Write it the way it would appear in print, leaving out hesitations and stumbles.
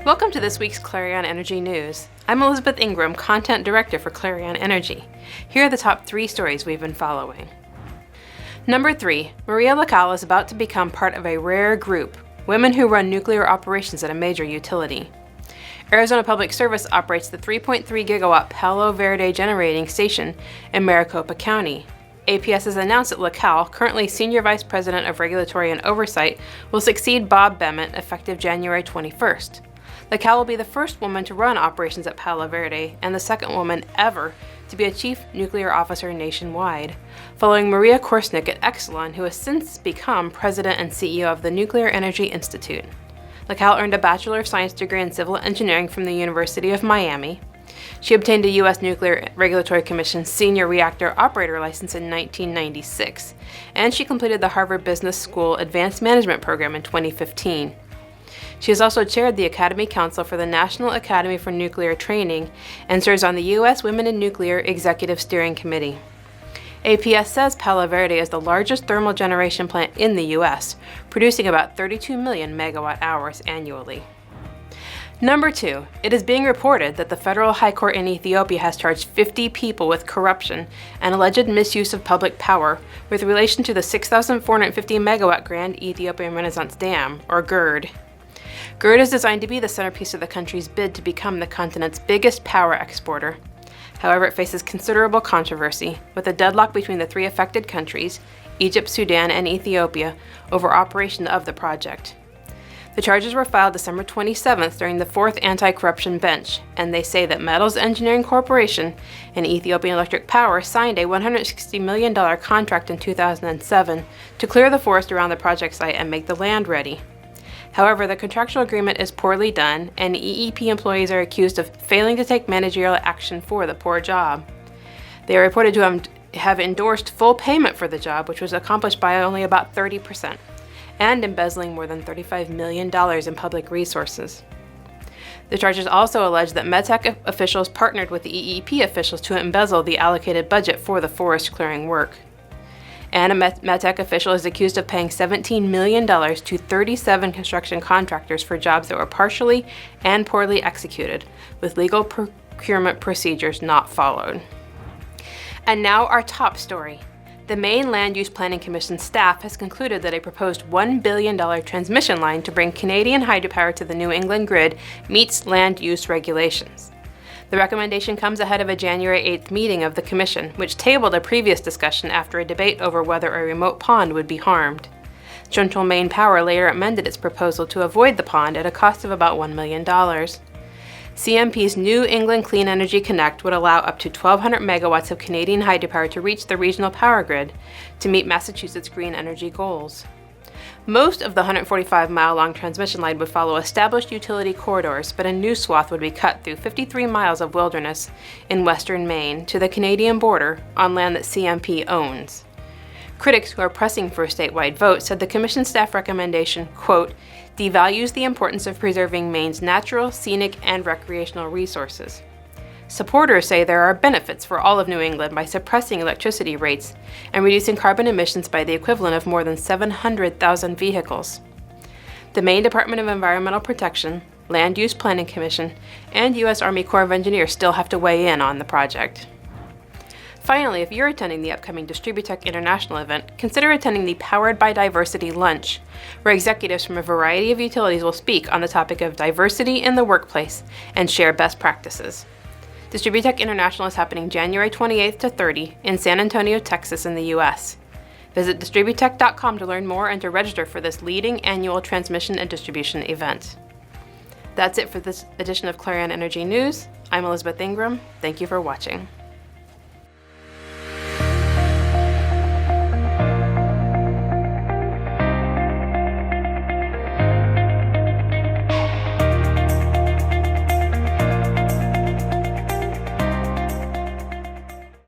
Welcome to this week's Clarion Energy News. I'm Elizabeth Ingram, Content Director for Clarion Energy. Here are the top 3 stories we've been following. Number 3, Maria Lacalla is about to become part of a rare group, women who run nuclear operations at a major utility. Arizona Public Service operates the 3.3 gigawatt Palo Verde generating station in Maricopa County. APS has announced that Lacalla, currently Senior Vice President of Regulatory and Oversight, will succeed Bob Bement effective January 21st. Lacalla will be the first woman to run operations at Palo Verde and the second woman ever to be a chief nuclear officer nationwide, following Maria Korsnick at Exelon, who has since become president and CEO of the Nuclear Energy Institute. Lacalla earned a Bachelor of Science degree in Civil Engineering from the University of Miami. She obtained a U.S. Nuclear Regulatory Commission Senior Reactor Operator license in 1996, and she completed the Harvard Business School Advanced Management program in 2015. She has also chaired the Academy Council for the National Academy for Nuclear Training and serves on the U.S. Women in Nuclear Executive Steering Committee. APS says Palo Verde is the largest thermal generation plant in the U.S., producing about 32 million megawatt hours annually. Number 2, it is being reported that the Federal High Court in Ethiopia has charged 50 people with corruption and alleged misuse of public power with relation to the 6,450 megawatt Grand Ethiopian Renaissance Dam, or GERD. GERD is designed to be the centerpiece of the country's bid to become the continent's biggest power exporter. However, it faces considerable controversy, with a deadlock between the 3 affected countries, Egypt, Sudan, and Ethiopia, over operation of the project. The charges were filed December 27th during the 4th Anti-Corruption Bench, and they say that Metals Engineering Corporation and Ethiopian Electric Power signed a $160 million contract in 2007 to clear the forest around the project site and make the land ready. However, the contractual agreement is poorly done, and EEP employees are accused of failing to take managerial action for the poor job. They are reported to have endorsed full payment for the job, which was accomplished by only about 30%, and embezzling more than $35 million in public resources. The charges also allege that METEC officials partnered with the EEP officials to embezzle the allocated budget for the forest clearing work. And a METEC official is accused of paying $17 million to 37 construction contractors for jobs that were partially and poorly executed, with legal procurement procedures not followed. And now our top story. The Maine Land Use Planning Commission staff has concluded that a proposed $1 billion transmission line to bring Canadian hydropower to the New England grid meets land use regulations. The recommendation comes ahead of a January 8th meeting of the Commission, which tabled a previous discussion after a debate over whether a remote pond would be harmed. Central Maine Power later amended its proposal to avoid the pond at a cost of about $1 million. CMP's New England Clean Energy Connect would allow up to 1,200 megawatts of Canadian hydropower to reach the regional power grid to meet Massachusetts' green energy goals. Most of the 145-mile-long transmission line would follow established utility corridors, but a new swath would be cut through 53 miles of wilderness in western Maine to the Canadian border on land that CMP owns. Critics who are pressing for a statewide vote said the Commission staff recommendation, quote, devalues the importance of preserving Maine's natural, scenic, and recreational resources. Supporters say there are benefits for all of New England by suppressing electricity rates and reducing carbon emissions by the equivalent of more than 700,000 vehicles. The Maine Department of Environmental Protection, Land Use Planning Commission, and U.S. Army Corps of Engineers still have to weigh in on the project. Finally, if you're attending the upcoming Distributech International event, consider attending the Powered by Diversity Lunch, where executives from a variety of utilities will speak on the topic of diversity in the workplace and share best practices. Distributech International is happening January 28th to 30 in San Antonio, Texas in the U.S. Visit Distributech.com to learn more and to register for this leading annual transmission and distribution event. That's it for this edition of Clarion Energy News. I'm Elizabeth Ingram. Thank you for watching.